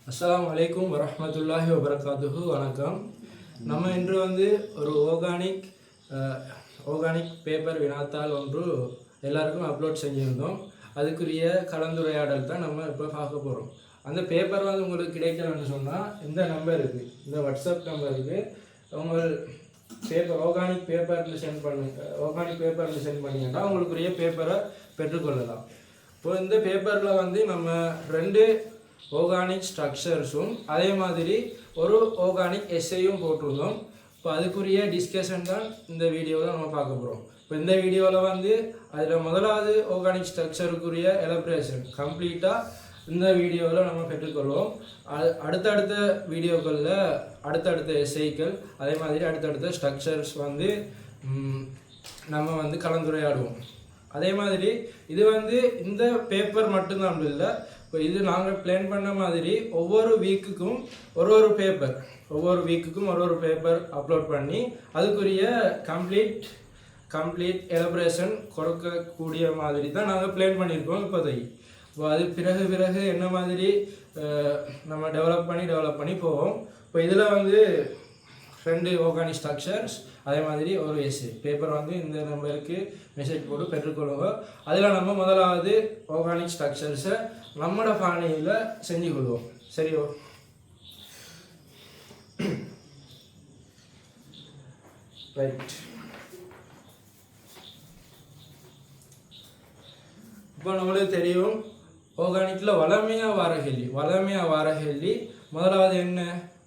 அஸ்ஸலாமு அலைக்கும் வரஹ்மத்துல்லாஹி வபரகாத்துஹு. வணக்கம். நம்ம இன்று ஒரு ஆர்கானிக் பேப்பர் வினாத்தாள் ஒன்று எல்லாருக்கும் அப்லோட் செஞ்சுருந்தோம். அதுக்குரிய கலந்துரையாடல் தான் நம்ம இப்போ பார்க்க போகிறோம். அந்த பேப்பர் உங்களுக்கு கிடைக்கலன்னு சொன்னால் இந்த நம்பருக்கு, இந்த வாட்ஸ்அப் நம்பருக்கு உங்கள் ஆர்கானிக் பேப்பரில் சென்ட் பண்ணிங்கன்னா உங்களுக்குரிய பேப்பரை பெற்றுக்கொள்ளலாம். இப்போ இந்த பேப்பரில் நம்ம 2 ஆர்கானிக் ஸ்ட்ரக்சர்ஸும் அதே மாதிரி ஒரு ஆர்கானிக் எஸ்ஸையும் போட்டிருந்தோம். இப்போ அதுக்குரிய டிஸ்கஷன் தான் இந்த வீடியோவில் நம்ம பார்க்க போகிறோம். இப்போ இந்த வீடியோவில் அதில் முதலாவது ஆர்கானிக் ஸ்ட்ரக்சருக்குரிய எலப்ரேஷன் கம்ப்ளீட்டாக இந்த வீடியோவில் நம்ம பெற்றுக்கொள்வோம். அடுத்தடுத்த வீடியோக்களில் அடுத்தடுத்த எஸ்ஐக்கள் அதே மாதிரி அடுத்தடுத்த ஸ்ட்ரக்சர்ஸ் நம்ம கலந்துரையாடுவோம். அதே மாதிரி இது இந்த பேப்பர் மட்டும்தான் இல்லை. இப்போ இது நாங்கள் பிளான் பண்ண மாதிரி ஒவ்வொரு வீக்குக்கும் ஒரு பேப்பர் அப்லோட் பண்ணி அதுக்குரிய கம்ப்ளீட் எலபரேஷன் கொடுக்கக்கூடிய மாதிரி தான் நாங்கள் பிளான் பண்ணியிருக்கோம் இப்போதைக்கு. இப்போ அது பிறகு என்ன மாதிரி நம்ம டெவலப் பண்ணி போவோம். இப்போ இதில் 2 ஆர்கானிக் ஸ்ட்ரக்சர்ஸ் அதே மாதிரி ஒரு எஸ்ஏ பேப்பர் இந்த நம்பருக்கு மெசேஜ் போட்டு பெற்றுக்கொள்ளுங்க. அதில் நம்ம முதலாவது ஆர்கானிக் ஸ்ட்ரக்சர்ஸை நம்மளோட பாணியில் செஞ்சு கொள்வோம். சரியோ? ரைட். இப்போ நம்மளுக்கு தெரியும் ஆர்கானிக்கில் வளமையாக வர கேள்வி முதலாவது என்ன,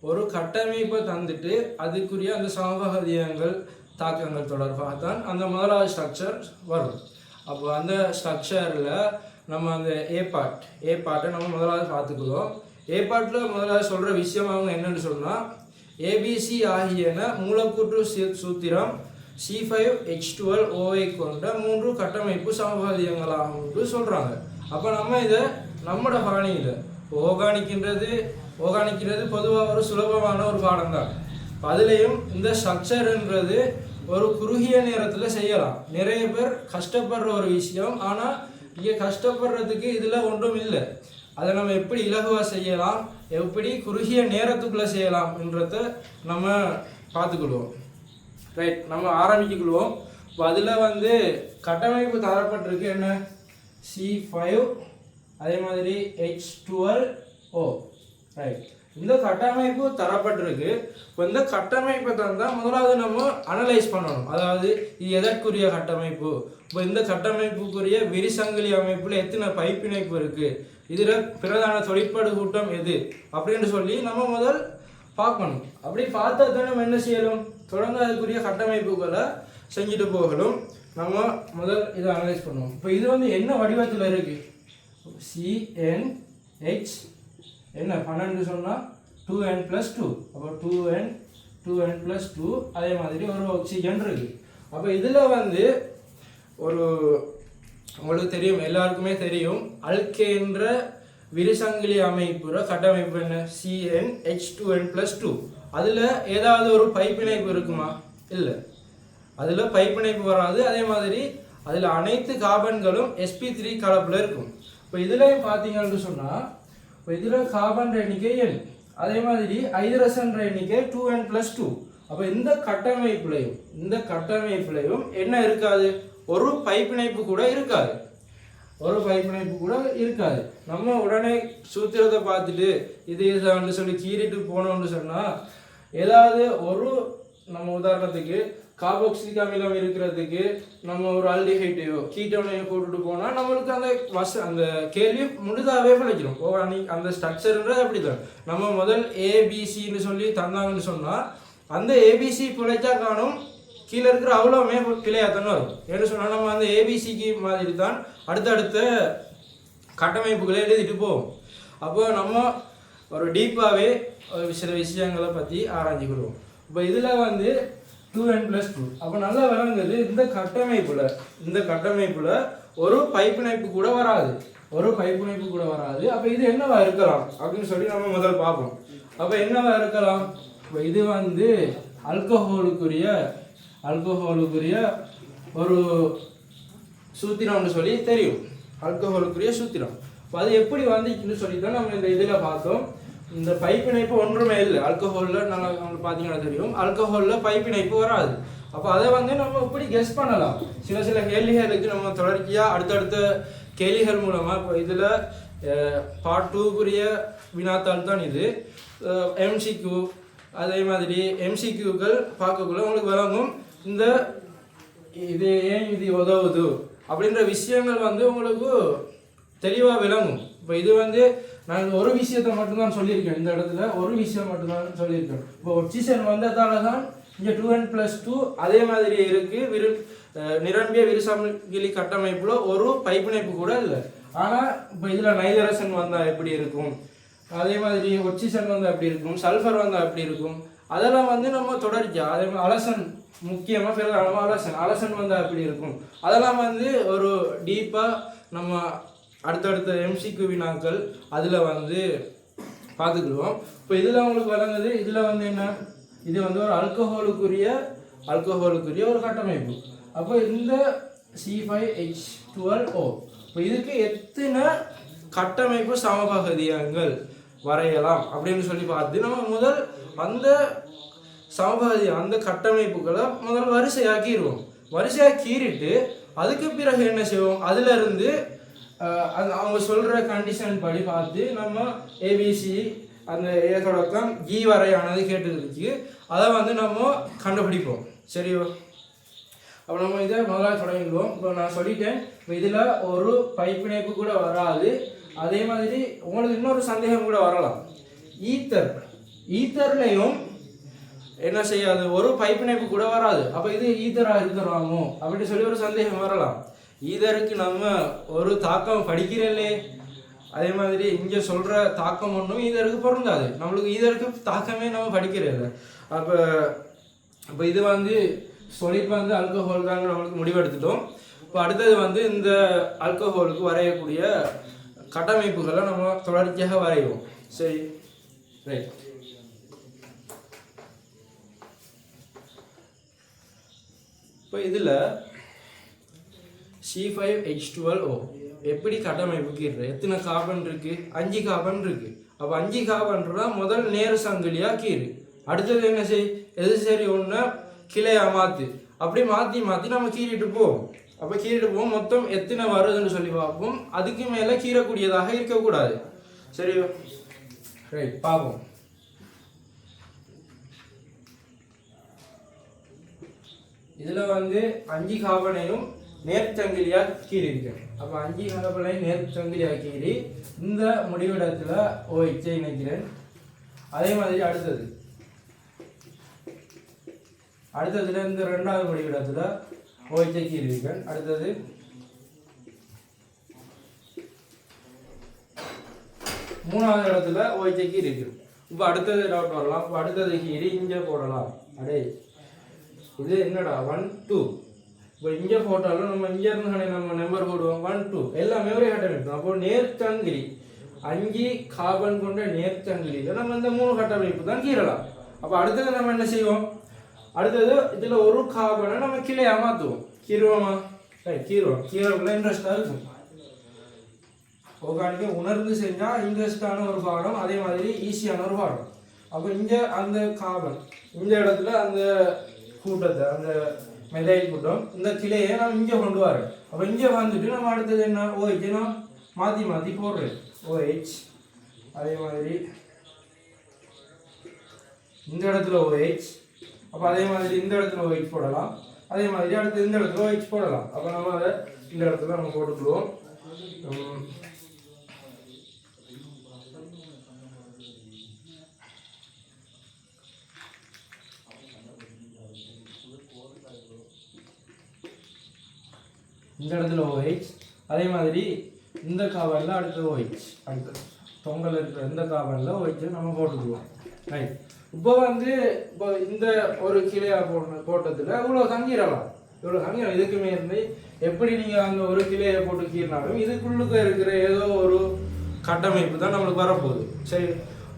ஒரு கட்டமைப்பை தந்துட்டு அதுக்குரிய அந்த சமூகதியங்கள் தாக்கங்கள் தொடர்பாக தான் அந்த முதலாவது ஸ்ட்ரக்சர் வரும். அப்போ அந்த ஸ்ட்ரக்சரில் நம்ம அந்த ஏ பார்ட்டை நம்ம முதலாவது பார்த்துக்குவோம். ஏ பார்ட்டில் முதலாவது சொல்கிற விஷயம் அவங்க என்னென்னு சொன்னால், ஏபிசி ஆகியன மூலக்கூற்று சூத்திரம் C5H12O கொண்ட 3 கட்டமைப்பு சமூகதியங்களாகும் சொல்கிறாங்க. அப்போ நம்ம இதை நம்மளோட பாணியில் ஆர்கானிக்ன்றது பொதுவாக ஒரு சுலபமான ஒரு பாடம் தான். அதுலேயும் இந்த ஸ்ட்ரக்சர்ன்றது ஒரு குறுகிய நேரத்தில் செய்யலாம். நிறைய பேர் கஷ்டப்படுற ஒரு விஷயம். ஆனால் இங்கே கஷ்டப்படுறதுக்கு இதில் ஒன்றும் இல்லை. அதை நம்ம எப்படி இலகுவாக செய்யலாம், எப்படி குறுகிய நேரத்துக்குள்ளே செய்யலாம்ன்றத நம்ம பார்த்துக்கிடுவோம். ரைட், நம்ம ஆரம்பிச்சுக்கிடுவோம். இப்போ அதில் கட்டமைப்பு தரப்பட்டிருக்கு என்ன, C5 அதே மாதிரி H12O. ரைட், இந்த கட்டமைப்பு தரப்பட்டிருக்கு. இப்போ இந்த கட்டமைப்பை தந்தால் முதலாவது நம்ம அனலைஸ் பண்ணணும். அதாவது இது எதற்குரிய கட்டமைப்பு, இப்போ இந்த கட்டமைப்புக்குரிய விரிசங்கிலி அமைப்பில் எத்தனை பைப்பிணைப்பு இருக்குது, இதில் பிரதான தொழிற்பாடு கூட்டம் எது அப்படின்னு சொல்லி நம்ம முதல் பார்க்கணும். அப்படி பார்த்தா தான் நம்ம என்ன செய்யணும், தொடர்ந்து அதுக்குரிய கட்டமைப்புகளை செஞ்சுட்டு போகணும். நம்ம முதல் இதை அனலைஸ் பண்ணுவோம். இப்போ இது என்ன வடிவத்தில் இருக்குது, CnH என்ன 12 சொன்னால் 2n+2. அப்போ 2n+2 அதே மாதிரி ஒரு ஆக்சிஜன் இருக்குது. அப்போ இதில் ஒரு உங்களுக்கு தெரியும், எல்லாருக்குமே தெரியும், அல்கேன்ற விரிசங்கிலி அமைப்புற கட்டமைப்பு என்ன, CnH2n+2. அதில் ஏதாவது ஒரு பைப்பிணைப்பு இருக்குமா? இல்லை, அதில் பைப்பிணைப்பு வராது. அதே மாதிரி அதில் அனைத்து கார்பன்களும் sp3 கலப்பில் இருக்கும். இப்போ இதுலையும் பார்த்தீங்கன்னு சொன்னால், இப்போ இதில் கார்பன் எண்ணிக்கை n, அதே மாதிரி ஹைட்ரஜன் எண்ணிக்கை 2n+2. அப்போ இந்த கட்டமைப்புலையும் என்ன இருக்காது, ஒரு பைப்பிணைப்பு கூட இருக்காது. நம்ம உடனே சூத்திரத்தை பார்த்துட்டு இதுன்னு சொல்லி கீறிட்டு போனோம்னு சொன்னால், ஏதாவது நம்ம உதாரணத்துக்கு கார்பாக்சிலிக் அமிலம் இருக்கிறதுக்கு நம்ம ஒரு ஆல்டிஹைடையோ கீட்டோனையோ போட்டுட்டு போனால் நம்மளுக்கு அந்த கேள்வி முழுதாகவே பிழைக்கிறோம். அந்த ஸ்ட்ரக்சர்ன்றது அப்படி தான். நம்ம முதல் ஏபிசின்னு சொல்லி தந்தாங்கன்னு சொன்னால் அந்த ஏபிசி பிழைச்சா காணும், கீழே இருக்கிற அவ்வளோவுமே பிழையாத்தானே வரும். என்ன சொன்னால் நம்ம அந்த ஏபிசிக்கு மாதிரி தான் அடுத்தடுத்த கட்டமைப்புகளை எழுதிட்டு போவோம். அப்போ நம்ம ஒரு டீப்பாகவே சில விஷயங்களை பற்றி ஆராய்ஞ்சிக்கிடுவோம். இப்போ இதில் 2n+2. அப்போ நல்லா விளங்குது, இந்த கட்டமைப்பில் ஒரு பைப்பிணைப்பு கூட வராது. அப்போ இது என்னவா இருக்கலாம் அப்படின்னு சொல்லி நம்ம முதல் பார்ப்போம். அப்போ என்னவா இருக்கலாம், இப்போ இது ஆல்கஹோலுக்குரிய ஒரு சூத்திரம்னு சொல்லி தெரியும். ஆல்கஹோலுக்குரிய சூத்திரம். இப்போ அது எப்படி வந்துச்சுன்னு சொல்லி தான் நம்ம இந்த இதில் பார்த்தோம். இந்த பைப் இணைப்பு ஒன்றுமே இல்லை. ஆல்கஹாலில் நல்லா பார்த்தீங்கன்னா தெரியும், ஆல்கஹாலில் பைப் இணைப்பு வராது. அப்போ அதை வந்து நம்ம இப்படி கெஸ் பண்ணலாம். சில கேள்விகளுக்கு நம்ம தொடர்ச்சியாக அடுத்தடுத்த கேள்விகள் மூலமாக இப்போ இதில் பார்ட் 2க்குரிய வினாத்தாள் தான் இது. எம்சிக்யூ அதே மாதிரி எம்சிக்யூக்கள் பார்க்கக்குள்ள உங்களுக்கு விளங்கும் இந்த இது ஏன் இது உதவுது அப்படின்ற விஷயங்கள் வந்து உங்களுக்கு தெளிவாக விளங்கும். இப்போ இது வந்து நான் ஒரு விஷயத்தை மட்டும்தான் சொல்லியிருக்கேன், இந்த இடத்துல ஒரு விஷயம் மட்டும்தான் சொல்லியிருக்கேன். இப்போ ஒட்சிசன் வந்ததால தான் இங்கே 2n+2 அதே மாதிரி இருக்குது. நிரம்பிய விரிசமிலி கட்டமைப்புல ஒரு பைப் இணைப்பு கூட இல்லை. ஆனால் இப்போ இதில் நைதரசன் வந்தால் எப்படி இருக்கும், அதே மாதிரி ஒட்சிசன் வந்தால் எப்படி இருக்கும், சல்ஃபர் வந்தால் எப்படி இருக்கும், அதெல்லாம் வந்து நம்ம தொடர்ச்சியாக அதே மாதிரி அலசன் முக்கியமாக பெரும்பாலும் அலசன் வந்தால் எப்படி இருக்கும், அதெல்லாம் வந்து ஒரு டீப்பாக நம்ம அடுத்தடுத்த எம்சிக்யூ வினாக்கள் அதில் வந்து பார்த்துக்கிடுவோம். இப்போ இதில் உங்களுக்கு வழங்குது, இதில் வந்து என்ன, இது வந்து ஒரு ஆல்கஹாலுக்குரிய ஒரு கட்டமைப்பு. அப்போ இந்த C5H12O இப்போ இதுக்கு எத்தனை கட்டமைப்பு சமபகுதியங்கள் வரையலாம் அப்படின்னு சொல்லி பார்த்து நம்ம முதல் அந்த சமபகுதி அந்த கட்டமைப்புகளை முதல் வரிசையாக்கிடுவோம். கீறிட்டு அதுக்கு பிறகு என்ன செய்வோம், அதுல இருந்து அவங்க சொல்ற கண்டிஷன் படி பார்த்து நம்ம ஏபிசி அந்த ஏ தொடக்கம் ஜி வரையானது கேட்டுருக்கு, அதை வந்து நம்ம கண்டுபிடிப்போம். சரியோ? அப்போ நம்ம இதை முதலாக தொடங்கிடுவோம். இப்போ நான் சொல்லிட்டேன், இப்போ இதில் ஒரு பைப் இணைப்பு கூட வராது. அதே மாதிரி உங்களுக்கு இன்னொரு சந்தேகம் கூட வரலாம், ஈத்தர்லையும் என்ன செய்யாது, ஒரு பைப் இணைப்பு கூட வராது. அப்போ இது ஈத்தராக இருக்கிறாமோ அப்படின்னு சொல்லி ஒரு சந்தேகம் வரலாம். ஈதருக்கு நம்ம ஒரு தாக்கம் படிக்கிறல்லே, அதே மாதிரி இங்கே சொல்கிற தாக்கம் ஒன்றும் ஈதருக்கு பொருந்தாது. நம்மளுக்கு ஈதருக்கு தாக்கமே நம்ம படிக்கிறதில்ல. அப்போ இது வந்து சொலிட் வந்து ஆல்கஹால் தாங்க நம்மளுக்கு முடிவெடுத்துட்டோம். இப்போ அடுத்தது வந்து இந்த ஆல்கஹாலுக்கு வரையக்கூடிய கட்டமைப்புகளை நம்ம தொடர்ச்சியாக வரைவோம். சரி, ரைட். இப்போ இதில் C5H12O எப்படி கட்டமைப்புக்கு இருக்கு, எத்தனை கார்பன் இருக்கு, 5 கார்பன் இருக்கு. அப்போ 5 கார்பன்றா முதல் நேர் சங்கிலியா கீறு, அடுத்தது என்ன செய், எது சரி ஒன்று கிளையா மாற்று, அப்படி மாற்றி நம்ம கீறிட்டு போவோம். அப்போ கீறிட்டு போவோம், மொத்தம் எத்தனை வருதுன்னு சொல்லி பார்ப்போம். அதுக்கு மேலே கீறக்கூடியதாக இருக்கக்கூடாது. சரி, ரைட், பார்ப்போம். இதில் வந்து 5 கார்பனையும் நேர்ச்சங்கிலியாக கீறி இருக்கு. அப்போ 5 கார்பனையும் நேர்ச்சங்கிலியாக கீறி இந்த முடிவிடத்தில் OH இணைக்கிறேன். அதே மாதிரி அடுத்ததுல இந்த 2வது முடிவிடத்தில் OH கீறி இருக்கேன். அடுத்தது 3வது இடத்துல OH கீறி இருக்கு. இப்போ அடுத்தது டவுட் வரலாம், இப்போ அடுத்தது கீறி இங்கே போடலாம். அடே இது என்னடா 1 2, இப்போ இங்கே போட்டாலும் நம்ம இங்கே இருந்து நம்ம நம்பர் போடுவோம் 1 2, எல்லாமே ஒரே கட்டமைப்பு. அப்போ நேர்ச்சங்கிலி 5 கார்பன் கொண்ட நேர்ச்சங்கிலியில் நம்ம இந்த 3 கட்டமைப்பு தான் கீறலாம். அப்போ அடுத்தது நம்ம என்ன செய்வோம், அடுத்தது இதில் ஒரு கார்பனை நம்ம கிளையா மாற்றுவோம். கீறுவோமா? கீறக்குள்ள இன்ட்ரெஸ்டாக இருக்கும். ஆர்கானிக்கை உணர்ந்து செஞ்சால் இன்ட்ரெஸ்டான ஒரு பாடம், அதே மாதிரி ஈஸியான ஒரு பாடம். அப்போ இங்கே அந்த கார்பன் இந்த இடத்துல அந்த கூட்டத்தை அந்த மெதைல் கூட்டம் இந்த கிளையை நம்ம இங்கே கொண்டு வரோம். அப்போ இங்கே வந்துட்டு நம்ம அடுத்தது என்ன, OH நான் மாற்றி போடுறேன். OH அதே மாதிரி இந்த இடத்துல OH, அப்போ அதே மாதிரி இந்த இடத்துல OH போடலாம். அதே மாதிரி அடுத்து இந்த இடத்துல OH போடலாம். அப்போ நம்ம அதை இந்த இடத்துல நம்ம போட்டுக்குவோம். இந்த இடத்துல OH, அதே மாதிரி இந்த கார்பனில் அடுத்த OH, அடுத்த தொங்கல் இருக்கிற இந்த கார்பனில் OH நம்ம போட்டுக்குவோம். ரைட். இப்போ இந்த ஒரு கிளையா போட்டதில் இவ்வளோ தங்கிடலாம். இதுக்குமே இருந்து எப்படி நீங்கள் அந்த ஒரு கிளையை போட்டு கீறினாலும் இதுக்குள்ளுக்கு இருக்கிற ஏதோ ஒரு கட்டமைப்பு தான் நம்மளுக்கு வரப்போகுது. சரி,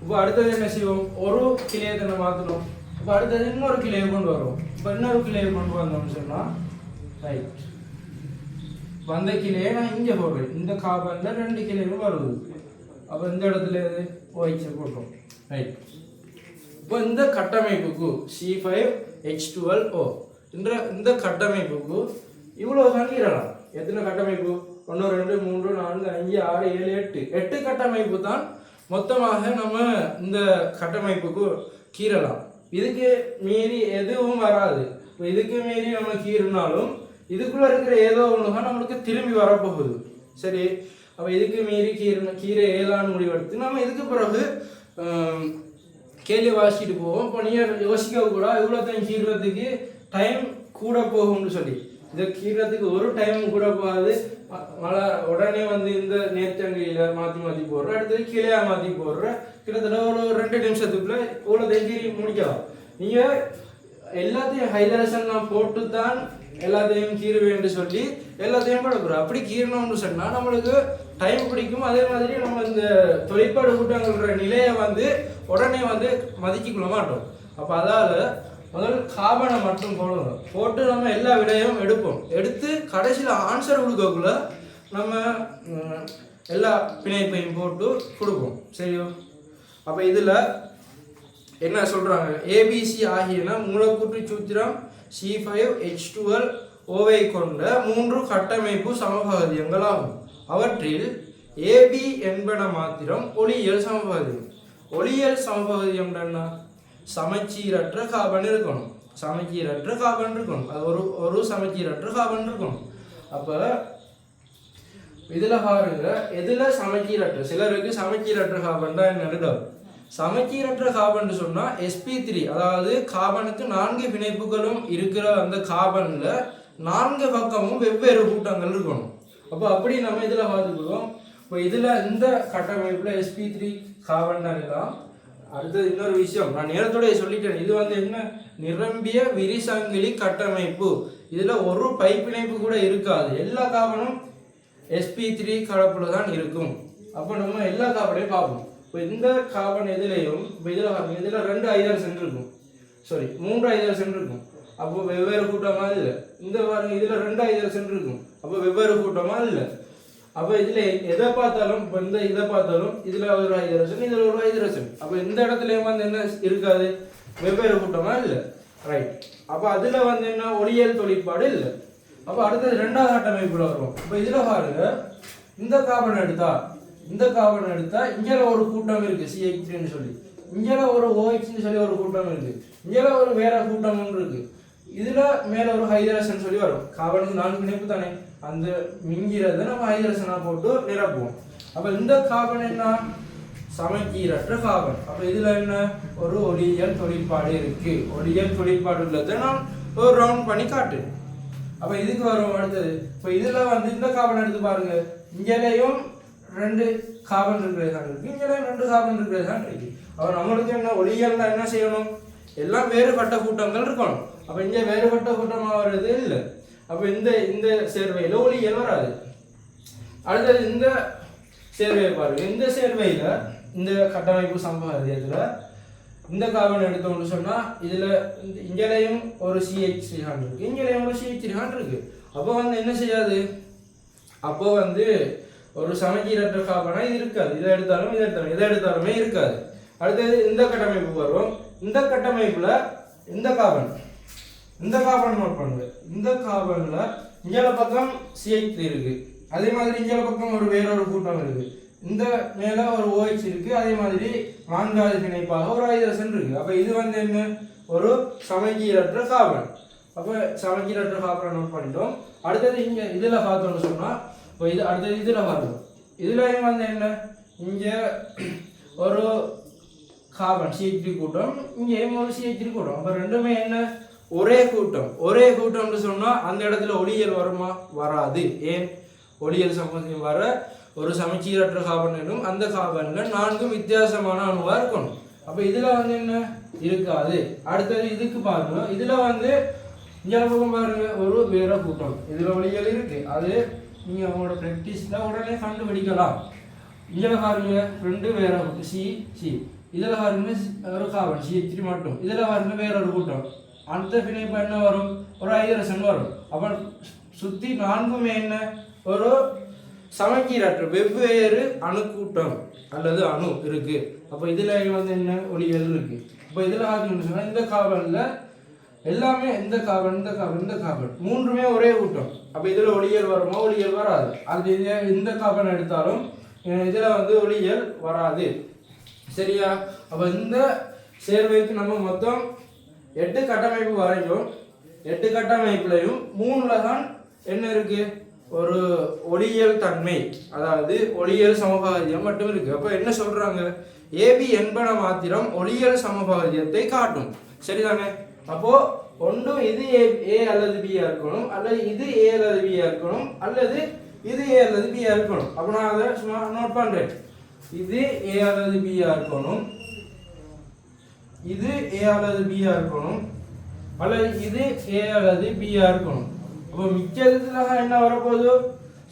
இப்போ அடுத்தது என்ன செய்வோம், ஒரு கிளையை தானே மாற்றணும். இப்போ அடுத்தது இன்னொரு கிளையை கொண்டு வருவோம். இப்போ இன்னொரு கிளையை கொண்டு வந்தோம்னு சொன்னால் ரைட், வந்த கிளையை நான் இங்கே போடுறேன். இந்த கார்பனில் 2 கிளையும் வருது. அப்போ அப்போ இந்த இடத்துல OH போட்டோம். ரைட். இப்போ இந்த கட்டமைப்புக்கு C5H12O இந்த கட்டமைப்புக்கு இவ்வளோ கணக்கிடலாம். எத்தனை கட்டமைப்பு? 1 2 3 4 5 6 7 8 கட்டமைப்பு தான் மொத்தமாக நம்ம இந்த கட்டமைப்புக்கு கீறலாம். இதுக்கு மீறி எதுவும் வராது. இப்போ இதுக்கு மீறி நம்ம கீறினாலும் இதுக்குள்ள இருக்கிற ஏதோ ஒன்று தான் நம்மளுக்கு திரும்பி வரப்போகுது. சரி, அப்போ இதுக்கு மீறி கீரை ஏதான்னு முடிவெடுத்து நம்ம இதுக்கு பிறகு கேள்வி வாசிச்சுட்டு போவோம். இப்போ நீங்கள் யோசிக்க கூட இவ்வளோத்தையும் கீறதுக்கு டைம் கூட போகும்னு சொல்லி இதை கீறதுக்கு ஒரு டைம் கூட போகாது. மழை உடனே வந்து இந்த நேர்ச்சங்கையில் மாற்றி போடுற, அடுத்தது கீழே மாற்றி போடுற, கிட்டத்தட்ட ஒரு 2 நிமிஷத்துக்குள்ள இவ்வளோத்தையும் கீறி முடிக்கலாம். நீங்கள் எல்லாத்தையும் ஹைலைசன்லாம் போட்டு தான் எல்லாத்தையும் கீறுவேன்னு சொல்லி எல்லாத்தையும் படுக்கிறோம். அப்படி கீறணும்னு சொன்னால் நம்மளுக்கு டைம் பிடிக்கும். அதே மாதிரி நம்ம இந்த தொழிற்பாடு கூட்டங்கள்ன்ற நிலையை வந்து உடனே வந்து மதிக்கிக்கொள்ள மாட்டோம். அப்போ அதால் முதல் காபனை மட்டும் போட்டு நம்ம எல்லா விடையும் எடுத்து கடைசியில் ஆன்சர் கொடுக்கக்குள்ள நம்ம எல்லா பிணைப்பையும் போட்டு கொடுப்போம். சரியோ? அப்போ இதில் என்ன சொல்கிறாங்க? ஏபிசி ஆகியன மூலக்கூற்று சூத்திரம் C5H12O கொண்ட 3 கட்டமைப்பு சமபகுதியங்கள் ஆகும். அவற்றில் ஏபி என்பன மாத்திரம் ஒளியியல் சமபகுதியம். ஒளியியல் சமபகுதியம் என்ன? சமச்சீரற்ற காபன் இருக்கணும். அது ஒரு சமச்சீரற்ற காபன் இருக்கணும். அப்போ இதில் பாருங்க, எதில் சமச்சீரற்ற, சிலருக்கு சமச்சீரற்ற காபன் தான் என்ன? சமச்சீரற்ற காபன் சொன்னால் sp3, அதாவது காபனுக்கு 4 பிணைப்புகளும் இருக்கிற அந்த காபனில் 4 பக்கமும் வெவ்வேறு கூட்டங்கள் இருக்கணும். அப்போ அப்படி நம்ம இதில் பார்த்துக்குவோம். இப்போ இதில் இந்த கட்டமைப்பில் sp3 காபன் தான் இருக்கலாம். அடுத்தது இன்னொரு விஷயம் நான் நேரத்தோடைய சொல்லிட்டேன். இது வந்து என்ன? நிரம்பிய விரிசங்கிலி கட்டமைப்பு. இதில் ஒரு பைப்பிணைப்பு கூட இருக்காது. எல்லா காபனும் sp3 கலப்புல தான் இருக்கும். அப்போ நம்ம எல்லா காபனையும் பார்ப்போம். இப்போ இந்த காபன் எதுலையும் இப்போ இதில் 2 ஹைட்ரஜன் இருக்கும், 3 ஹைட்ரஜன் இருக்கும். அப்போ வெவ்வேறு கூட்டமாக இல்லை. இந்த பாருங்க, இதில் 2 ஹைட்ரஜன் இருக்கும். அப்போ வெவ்வேறு கூட்டமாக இல்லை. அப்போ இதில் எதை பார்த்தாலும், இப்போ இந்த இதை பார்த்தாலும் இதில் ஒரு ஹைட்ரஜன், இதில் ஒரு ஹைட்ரஜன். அப்போ இந்த இடத்துலையும் வந்து என்ன இருக்காது? வெவ்வேறு கூட்டமாக இல்லை. ரைட். அப்போ அதில் வந்து என்ன? ஒளியியல் தொழிற்பாடு இல்லை. அப்போ அடுத்தது 2வது கட்டமைப்புல வரும். இப்போ இதில் பாருங்க, இந்த காபன் எடுத்தா இங்கே ஒரு கூட்டம் இருக்கு CH3ன்னு சொல்லி, இங்கே ஒரு OHன்னு சொல்லி ஒரு கூட்டம் இருக்கு, இங்கே ஒரு வேற கூட்டம் ஒன்று இருக்கு. இதுல மேல ஒரு ஹைட்ரஜன் சொல்லி வரும். காபனுக்கு 4 பிணைப்பு தானே, அந்த மிஞ்சிறதை நம்ம ஹைட்ரஜனா போட்டு நிரப்புவோம். அப்ப இந்த காபன் என்ன? சமச்சீரற்ற காபன். அப்ப இதுல என்ன? ஒரு ஒளியியல் தொழிற்பாடு இருக்கு. ஒளியியல் தொழிற்பாடு உள்ளதை நான் ஒரு ரவுண்ட் பண்ணி காட்டு. அப்ப இதுக்கு வரும் அடுத்தது. இப்போ இதுல வந்து இந்த காபன் எடுத்து பாருங்க, இங்கேயும் 2 காபன் இருக்கிறது தான் இருக்கு, இங்கேயும் 2 காபன் இருக்கிறது தான் இருக்கு. அப்ப நம்மளுக்கு என்ன? ஒளியியல்னா என்ன செய்யணும்? எல்லாம் வேறுபட்ட கூட்டங்கள் இருக்கணும். அப்ப இங்க வேறுபட்ட கூட்டமாக வருது இல்லை. அப்ப இந்த சேர்வையில ஒளியியல் வராது. அடுத்தது இந்த சேர்வையை பாருங்க. இந்த சேர்வையில இந்த கட்டமைப்பு சம்பவத்துல இந்த காபன் எடுத்தோம்னு சொன்னா இதுல இங்கேயும் ஒரு CH3 இருக்கு, இங்கேயும் ஒரு CH3 இருக்கு. அப்போ வந்து என்ன செய்யாது? அப்போ வந்து ஒரு சமச்சீரற்ற காபனா இது இருக்காது. இதை எடுத்தாலுமே இருக்காது. அடுத்தது இந்த கட்டமைப்பு வரும். இந்த கட்டமைப்புல இந்த காபன் நோட் பண்ணுங்க. இந்த காபன்ல இங்கேல பக்கம் CH3 இருக்கு, அதே மாதிரி இங்கேல பக்கம் வேறொரு கூட்டம் இருக்கு, இந்த மேல ஒரு OH இருக்கு, அதே மாதிரி 4வது பிணைப்பாக ஒரு ஹைட்ரஜன் இருக்கு. அப்ப இது வந்து என்ன? ஒரு சமச்சீரற்ற காபன். அப்ப சமச்சீரற்ற காபனை நோட் பண்ணிட்டோம். அடுத்தது இங்க இதுல பார்த்தோம்னு சொன்னா, இப்போ இது அடுத்தது இதுல பாருங்க. இதுலயும் வந்து என்ன? இங்க ஒரு காபன் CH3 கூட்டம், இங்கேயும் ஒரு CH3 கூட்டம். அப்ப ரெண்டுமே என்ன? ஒரே கூட்டம்னு சொன்னா அந்த இடத்துல ஒளியியல் வருமா? வராது. ஏன்? ஒளியியல் சம்பந்தம் வர ஒரு சமச்சீரற்ற காபன் எனும் அந்த காபன்ல 4 வித்தியாசமான அணுவா இருக்கணும். அப்ப இதுல வந்து என்ன? இருக்காது. அடுத்தது இதுக்கு பாருங்க. இதுல வந்து இங்க பாருங்க, ஒரு வேற கூட்டம், இதுல ஒளியியல் இருக்கு. அது நீங்க உங்களோட பிராக்டிஸ்ல உடனே கண்டுபிடிக்கலாம். இங்க பாருங்க 2 வேற சி இதுல பாருங்க ஒரு காபன் CH3 மட்டும், இதுல பாருங்க வேற ஒரு கூட்டம். அந்த பிணைப்பு என்ன வரும்? ஒரு ஹைட்ரஜன் வரும். அப்ப சுத்தி 4மே என்ன? ஒரு சமச்சீரற்ற வெவ்வேறு அணுக்கூட்டம் அல்லது அணு இருக்கு. அப்போ இதுல வந்து என்ன ஒளியல் இருக்கு. இப்போ இதுல பார்த்தீங்கன்னு சொன்னா இந்த கார்பன்ல எல்லாமே இந்த கார்பன் இந்த கார்பன் இந்த கார்பன் மூன்றுமே ஒரே கூட்டம். அப்போ இதுல ஒளியல் வருமா? ஒளியல் வராது. அது இந்த கார்பன் எடுத்தாலும் இதுல வந்து ஒளியல் வராது. சரியா? அப்போ இந்த சேர்வைக்கு நம்ம மொத்தம் 8 கட்டமைப்பு வரைக்கும். 8 கட்டமைப்புலையும் 3ல தான் என்ன இருக்கு? ஒரு ஒளியியல் தன்மை, அதாவது ஒளியியல் சமபாகியம் மட்டும் இருக்கு. அப்ப என்ன சொல்றாங்க? ஏபி என்பன மாத்திரம் ஒளியியல் சமபாகியத்தை காட்டும். சரிதானே? அப்போ ஒன்று இது ஏ அல்லது பியா இருக்கணும், அல்லது இது ஏ அல்லது பியா இருக்கணும், அல்லது இது ஏ அல்லது பியா இருக்கணும். அப்ப நான் அதை சும்மா நோட் பண்றேன். இது ஏ அல்லது பியா இருக்கணும், இது ஏ அல்லது பியா இருக்கணும், அல்லது இது ஏ அல்லது பியா இருக்கணும். அப்போ மிச்சத்துல தான் என்ன வரப்போகுது?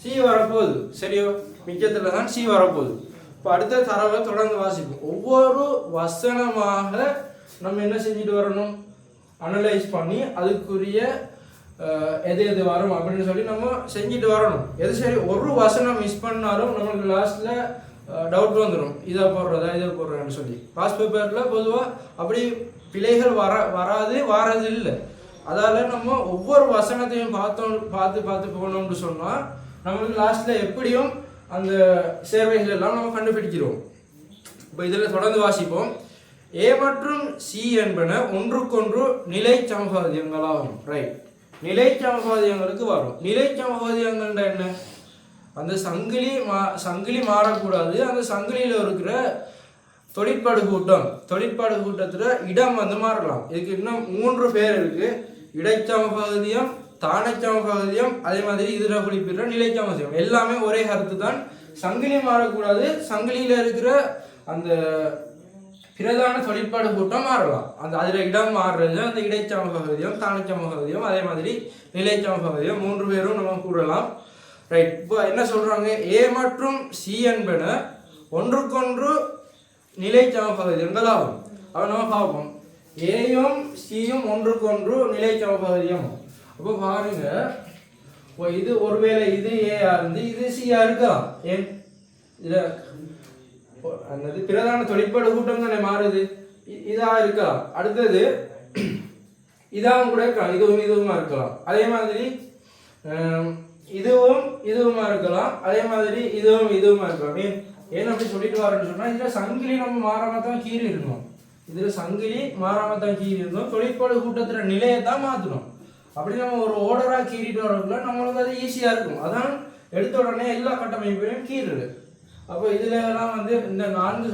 சி வரப்போகுது. சரியோ? மிச்சத்துல தான் சி வரப்போகுது. இப்போ அடுத்த தரவை தொடர்ந்து வாசிப்போம். ஒவ்வொரு வசனமாக நம்ம என்ன செஞ்சுட்டு வரணும்? அனலைஸ் பண்ணி அதுக்குரிய எது எது வரும் அப்படின்னு சொல்லி நம்ம செஞ்சுட்டு வரணும். எது சரி ஒரு வசனம் மிஸ் பண்ணாலும் நம்மளுக்கு லாஸ்ட்ல டவுட் வந்துடும், இதை போடுறதா இதை போடுறதான்னு சொல்லி. பாஸ் பேப்பரில் பொதுவாக அப்படி பிழைகள் வாரது இல்லை. அதால நம்ம ஒவ்வொரு வசனத்தையும் பார்த்து போனோம்னு சொன்னால் நம்மளுக்கு லாஸ்ட்ல எப்படியும் அந்த சேர்வைகள் எல்லாம் நம்ம கண்டுபிடிக்கிறோம். இப்போ இதில் தொடர்ந்து வாசிப்போம். ஏ மற்றும் சி என்பன ஒன்றுக்கொன்று நிலை சமபாதியங்களாகும். ரைட், நிலை சமபாதியங்களுக்கு வரும். நிலை சமபாதியங்கள்ன்ற என்ன? அந்த சங்கிலி மாறக்கூடாது. அந்த சங்கிலியில் இருக்கிற தொழிற்பாடு கூட்டத்துல இடம் வந்து மாறலாம். இதுக்கு இன்னும் 3 பேர் இருக்கு. இடைச்சமபகுதியம், தானச்சமபகுதியம், அதே மாதிரி இதுல குறிப்பிடுற நிலைச்சமபகுதியம். எல்லாமே ஒரே கருத்து தான். சங்கிலி மாறக்கூடாது. சங்கிலியில இருக்கிற அந்த பிரதான தொழிற்பாடு கூட்டம் மாறலாம். அதுல இடம் மாறுறது அந்த இடைச்சமபகுதியம், தானச்சமபகுதியம், அதே மாதிரி நிலைச்சமபகுதியம் 3 பேரும் நம்ம கூறலாம். ரைட், இப்போ என்ன சொல்றாங்க? ஏ மற்றும் சி என்பன ஒன்றுக்கொன்று நிலை சமபகுதியங்கள் ஆகும். அப்ப நம்ம பார்ப்போம். ஏயும் சியும் ஒன்றுக்கொன்று நிலை சமபகுதியம். அப்போ பாருங்க, இது ஒருவேளை இது ஏயா இருந்து இது சியா இருக்கலாம். ஏன் இதுல அந்த பிரதான தொழிற்பாடு கூட்டம் தானே மாறுது, இதா இருக்கலாம். அடுத்தது இதாவும் கூட இருக்கலாம், இதுவுமா இருக்கலாம். அதே மாதிரி இதுவுமா இருக்கலாம். அதே மாதிரி இதுவுமா இருக்கலாம். ஏன் அப்படி சொல்லிட்டு வரேன்னு சொன்னா, இதுல சங்கிலி நம்ம மாறாம தான் கீறி இருக்கணும். தொழிற்பாடு கூட்டத்துல நிலையை தான் மாத்தணும். அப்படி நம்ம ஒரு ஓர்டரா கீறிட்டு வரக்குள்ள நம்மளுக்கு அது ஈஸியா இருக்கும். அதான் எடுத்த உடனே எல்லா கட்டமைப்பையும் கீறுது. அப்போ இதுல எல்லாம் வந்து இந்த 4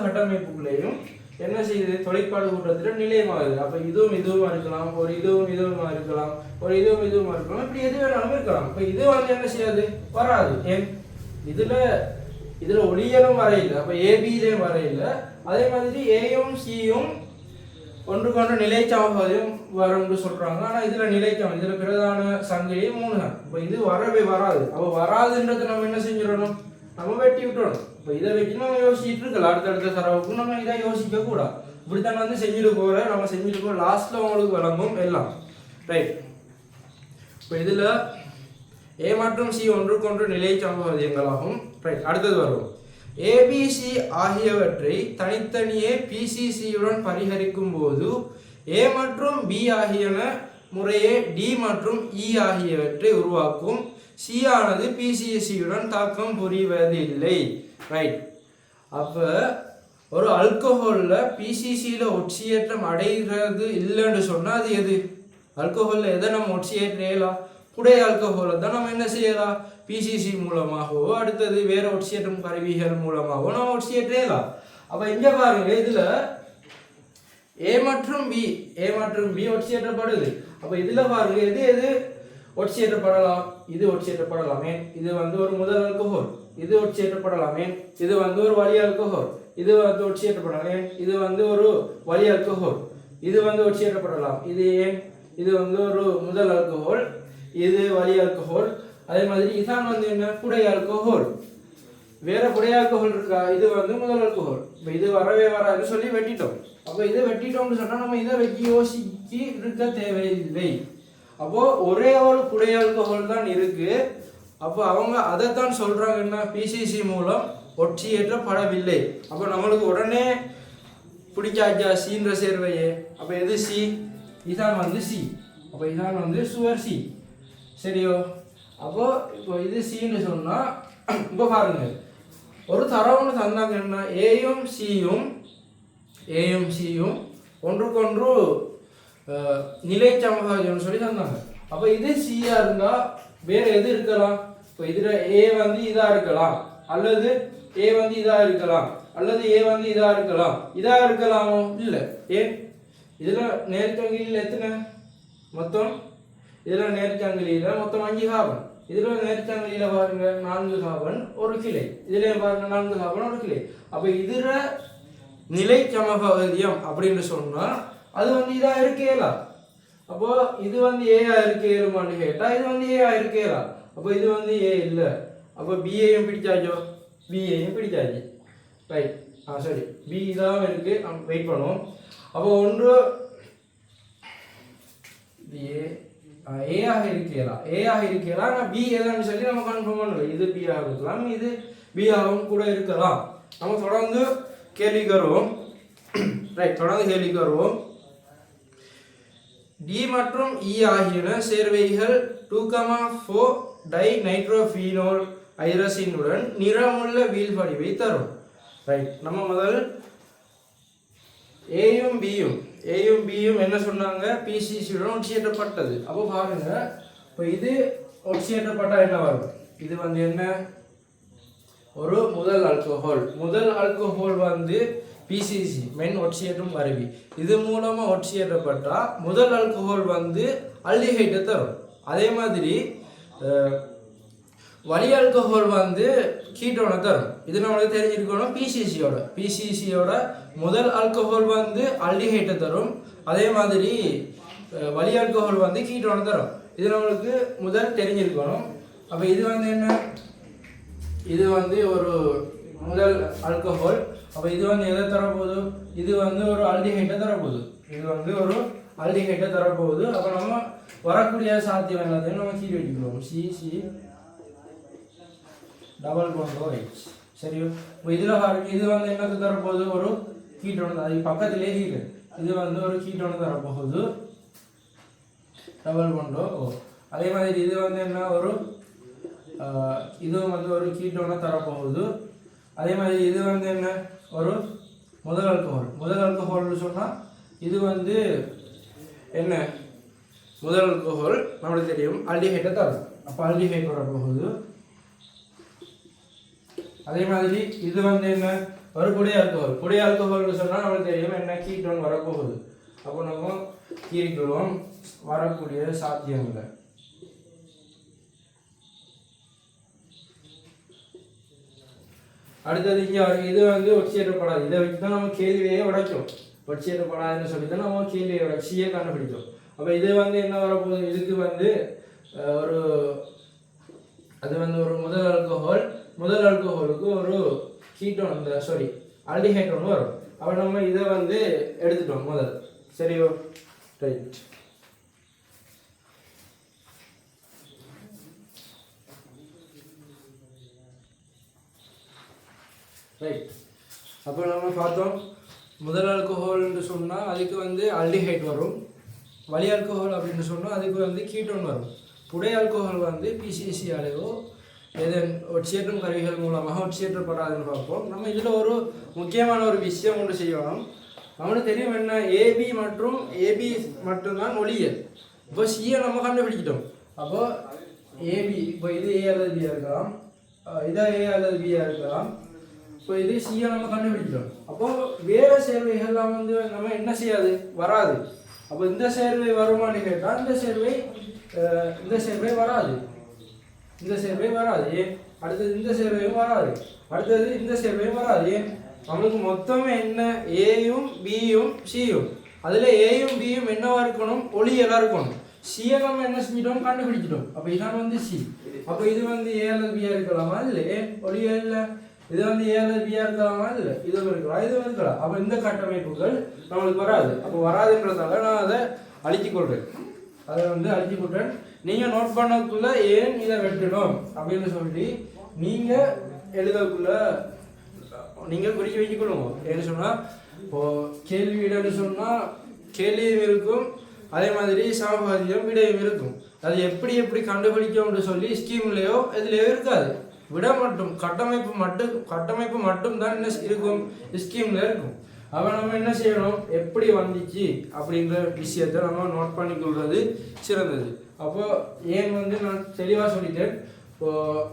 கட்டமைப்புகளையும் என்ன செய்யுது? தொழிற்பாடு கூட்டத்துல நிலையமாகுது. அப்ப இதுவுமா இருக்கலாம், ஒரு இதுவுமா இருக்கலாம், ஒரு இதுவுமா இருக்கலாம், இப்படி எது வேணாலும் இருக்கலாம். இப்ப இது வந்து என்ன செய்யாது? வராது. ஏன்? இதுல ஒளியலும் வரையில, அப்ப ஏபியிலையும் வரையில. அதே மாதிரி ஏயும் சியும் ஒன்றுக்கொன்று நிலை சமபகுதியம் வரும்னு சொல்றாங்க. ஆனா இதுல இதுல பிரதான சங்கிலி 3 தான். இப்ப இது வரவே வராது. அப்ப வராதுன்றது நம்ம என்ன செஞ்சிடணும்? நம்ம வெட்டி விட்டுறணும். இப்ப இதை வச்சு நம்ம யோசிச்சுட்டு இருக்கலாம். அடுத்தடுத்த தரவுக்கு நம்ம இதை யோசிக்க கூடாது. இப்படித்தான் வந்து செஞ்சுட்டு போறோம். லாஸ்ட்ல உங்களுக்கு விளங்கும் எல்லாம். ரைட், இப்ப இதுல ஏ மற்றும் சி ஒன்றுக்கொன்று நிலை சமபகுதியங்களாகும். ரைட், அடுத்தது வரும். ஏபிசி ஆகியவற்றை தனித்தனியே பிசிசியுடன் பரிகரிக்கும் போது ஏ மற்றும் பி ஆகியன முறையே டி மற்றும் இ ஆகியவற்றை உருவாக்கும். சி ஆனது பிசிசியுடன் தாக்கம் புரிவதில்லை. ரைட், அப்ப ஒரு ஆல்கஹால்ல பிசிசியில ஒட்சியேற்றம் அடைகிறது இல்லைன்னு சொன்னா அது எது? ஆல்கஹால்ல எதை நம்ம ஒட்சியேற்றலாம்? புடை ஆல்கஹாலை தான் நம்ம என்ன செய்யலாம்? பிசிசி மூலமாகவோ அடுத்தது வேற ஒட்சியேற்றும் கருவிகள் மூலமாகவோ நம்ம ஒட்சியேற்றலாம். அப்ப இங்க பாருங்க, இதுல ஏ மற்றும் பி ஒட்சியேற்றப்படுது. அப்ப இதுல பாருங்க, எது ஒட்சியேற்றப்படலாம்? இது ஒட்சியேற்றப்படலாமே. இது வந்து ஒரு முதல் ஆல்கஹால், இது ஒட்சியேற்றப்படலாமே. இது வந்து ஒரு வழி ஆல்கஹால், இது வந்து ஒட்சியேற்றப்படலாமே. இது வந்து ஒரு வழி ஆல்கஹால், இது வந்து ஒட்சியேற்றப்படலாம். இது ஏன்? இது வந்து ஒரு முதல் ஆல்கஹால், இது வழி ஆல்கஹால். அதே மாதிரி இதான் வந்து என்ன? புடை ஆல்கஹால். வேற புடை ஆல்கஹால் இருக்கா? இது வந்து முதல் ஆல்கஹால். இப்போ இது வரவே வராதுன்னு சொல்லி வெட்டிட்டோம். அப்போ இதை வெட்டிட்டோம்னு சொன்னா நம்ம இதை வச்சு யோசிச்சு இருக்க தேவையில்லை. அப்போ ஒரே ஒரு புடை ஆல்கஹால் தான் இருக்கு. அப்போ அவங்க அதைத்தான் சொல்றாங்க, என்ன பிசிசி மூலம் ஒற்றியேற்றப்படவில்லை. அப்போ நம்மளுக்கு உடனே பிடிச்சாச்சா சீன்ற சேர்வையே. அப்போ எது சி? இதான் வந்து சி. அப்போ இதான் வந்து சுவர் சி. சரியோ? அப்போ இப்போ இது சின்னு சொன்னா இப்போ பாருங்க, ஒரு தரவுன்னு தந்தாங்க, என்ன ஏயும் சியும் ஒன்றுக்கொன்று நிலை சமகாஜம்னு சொல்லி தந்தாங்க. அப்போ இது சியா இருந்தா வேற எது இருக்கலாம்? இப்போ இதுல ஏ வந்து இதா இருக்கலாம், அல்லது ஏ வந்து இதா இருக்கலாம், அல்லது ஏ வந்து இதா இருக்கலாம். இதா இருக்கலாமோ? இல்லை. ஏன்? இதுல நேர்ச்சங்கிலியில் எத்தனை மொத்தம்? இதுல நேர்ச்சங்கிலியில மொத்தம் 5 கார்பன். இதுல நேர்ச்சங்கிலியில பாருங்க 4 கார்பன் ஒரு கிளை. இதுல பாருங்க 4 கார்பன் ஒரு கிளை. அப்ப இதுல நிலை சமபகுதியம் அப்படின்னு சொன்னா அது வந்து இதா இருக்கேலா. அப்போ இது வந்து ஏயா இருக்கேலுமான்னு கேட்டா இது வந்து ஏயா இருக்கேலா. அப்போ இது வந்து ஏ இல்ல. அப்போ பிஏயும் பிடிச்சாச்சோ? பிஏயும் பிடிச்சாச்சு. ரைட். சரி, பி இதான் இருக்கு, நம்ம வெயிட் பண்ணுவோம். அப்போ ஒன்று பிஏ ஏயாக இருக்கலாம், ஆனால் பி ஏதான்னு சொல்லி நம்ம கன்ஃபார்ம் பண்ணலாம். இது பி ஆக இருக்கலாம், இது பி ஆகவும் கூட இருக்கலாம். நம்ம தொடர்ந்து கேள்விக்கு வருவோம். ரைட், தொடர்ந்து கேள்விக்கு வருவோம். டி மற்றும் இ ஆகியன சேர்வைகள் 2,4 டை நைட்ரோஃபீனோல் ஐரசினுடன் நிறமுள்ள வீழ்படிவை தரும். ரைட், நம்ம முதல் ஏயும் பியும் என்ன சொன்னாங்க? பிசிசியுடன் ஒட்சியேற்றப்பட்டது. அப்போ பாருங்க, இப்போ இது ஒட்சியேற்றப்பட்டா என்ன வரும்? இது வந்து என்ன? ஒரு முதல் ஆல்கஹால் வந்து பிசிசி மென் ஒட்சியேற்றும் கருவி. இது மூலமா ஒட்சியேற்றப்பட்டா முதல் ஆல்கஹால் வந்து அல்டிஹைட்டை தரும். அதே மாதிரி வலி ஆல்கஹால் வந்து கீட்டோனை தரும். இது நம்மளுக்கு தெரிஞ்சிருக்கணும். பிசிசியோட முதல் ஆல்கஹால் வந்து அல்டிஹைட்டை தரும். அதே மாதிரி வலி ஆல்கஹால் வந்து கீட்டோனை தரும். இது நம்மளுக்கு முதல் தெரிஞ்சிருக்கணும். அப்போ இது வந்து என்ன? இது வந்து ஒரு முதல் ஆல்கஹால். அப்போ இது வந்து எதை தரப்போகுது? இது வந்து ஒரு ஆல்டிஹைட்டை தரப்போகுது. அப்போ நம்ம வரக்கூடிய சாத்தியம் எல்லாத்தையும் நம்ம கீழே வச்சுக்கிறோம். C double bond OH. சரி, இப்போ இதில் பாருங்க, இது வந்து என்னது தரப்போகுது? ஒரு கீட்டோன். அது பக்கத்திலே ஹீட். இது வந்து ஒரு கீட்டோன் தரப்போகுது, டபுள் பாண்ட் O. அதே மாதிரி இது வந்து என்ன? ஒரு இதுவும் வந்து ஒரு கீட்டோனை தரப்போகுது. அதே மாதிரி இது வந்து என்ன? ஒரு முதல் ஆல்கஹால்னு சொன்னால் இது வந்து என்ன? முதல் ஆல்கஹால் நம்மளுக்கு தெரியும் ஆல்டிஹைட்டை தரும். அப்போ ஆல்டிஹைட் வரப்போகுது. அதே மாதிரி இது வந்து என்ன? ஒரு புடை ஆல்கஹால்னு சொன்னால் நம்மளுக்கு தெரியும் என்ன? கீட்டோன் வரப்போகுது. அப்போ நம்ம கீரிக்குள்ளோம் வரக்கூடிய சாத்தியம் இல்லை. அடுத்தது இங்கே இது வந்து ஒட்சியேற்றப்படாது. இதை வச்சு தான் நம்ம கேள்வியே உடைக்கும். ஒட்சியேற்றப்படாதுன்னு சொல்லி தான் நம்ம கேள்வியை உடைச்சியே கண்டுபிடிக்கும். அப்போ இது வந்து என்ன வரப்போகுது? இதுக்கு வந்து அது வந்து ஒரு முதல் ஆல்கஹாலுக்கு ஒரு கீட்டோன் ஆல்டிஹைட் ஒன்று வரும். அப்போ நம்ம இதை வந்து எடுத்துட்டோம் முதல். சரியோ? ரைட். அப்போ நம்ம பார்த்தோம், முதல் ஆல்கஹால்னு சொன்னால் அதுக்கு வந்து ஆல்டிஹைட் வரும். வலி ஆல்கஹால் அப்படின்னு சொன்னால் அதுக்கு வந்து கீட்டோன் வரும். புடை ஆல்கஹால் வந்து பிசிசியாலேயோ ஏதேன் ஒட்சியேற்றும் கருவிகள் மூலமாக ஒட்சியேற்றப்படாதுன்னு பார்ப்போம். நம்ம இதில் ஒரு முக்கியமான ஒரு விஷயம் ஒன்று செய்யணும். நம்மளுக்கு தெரியும் என்ன? ஏபி மட்டும்தான் ஒளியல். இப்போ சியை நம்ம கண்டுபிடிச்சிட்டோம். அப்போ ஏபி, இப்போ இது ஏ அல்லது பியாக இருக்கலாம், இதை ஏ அல்லது பியாக இருக்கலாம். இப்போ இது சியை நம்ம கண்டுபிடிச்சிட்டோம். அப்போ வேறு சேர்வைகள்லாம் வந்து நம்ம என்ன செய்யாது? வராது. அப்போ இந்த சேர்வை வருமானு கேட்டால் இந்த சேர்வை வராது. ஏன்? அடுத்தது இந்த சேர்வையும் வராது. இந்த சேர்வையும் வராது. ஏன்? நம்மளுக்கு மொத்தம் என்ன? ஏயும் பியும் சியும். அதில் ஏயும் பியும் என்னவா இருக்கணும்? ஒளியலாக இருக்கணும். சியை நம்ம என்ன செஞ்சிட்டோம்? கண்டுபிடிச்சிட்டோம். அப்போ இதான் வந்து சி. அப்போ இது வந்து ஏ அல்லது பியா இருக்கலாமா? இல்லை. ஒளியல் இல்லை. இது வந்து ஏ அல்லது பியா இருக்கலாமா? இல்லை. இதுவும் இருக்கலாம். அப்போ இந்த கட்டமைப்புகள் நம்மளுக்கு வராது. அப்போ வராதுன்றதால நான் அதை அழித்துக் கொள்றேன். அதை வந்து அழிச்சு போட்டேன். நீங்கள் நோட் பண்ணக்குள்ள ஏன் இதை வெட்டணும் அப்படின்னு சொல்லி நீங்கள் எழுதக்குள்ள நீங்கள் குறிக்க வைக்கொள்ளுங்க. ஏன்னு சொன்னால் இப்போது கேள்வி விடைன்னு சொன்னால் கேள்வியும் இருக்கும், அதே மாதிரி சமபாதியம் விடையும் இருக்கும். அது எப்படி எப்படி கண்டுபிடிக்கும்னு சொல்லி ஸ்கீம்லேயோ இதுலேயோ இருக்காது. விட மட்டும் கட்டமைப்பு மட்டும் தான் என்ன இருக்கும் ஸ்கீமில் இருக்கும். அப்போ நம்ம என்ன செய்யணும், எப்படி வந்துச்சு அப்படின்ற விஷயத்தை நம்ம நோட் பண்ணிக்கொள்வது சிறந்தது. அப்போது ஏன் வந்து நான் தெளிவாக சொல்லிட்டேன். இப்போது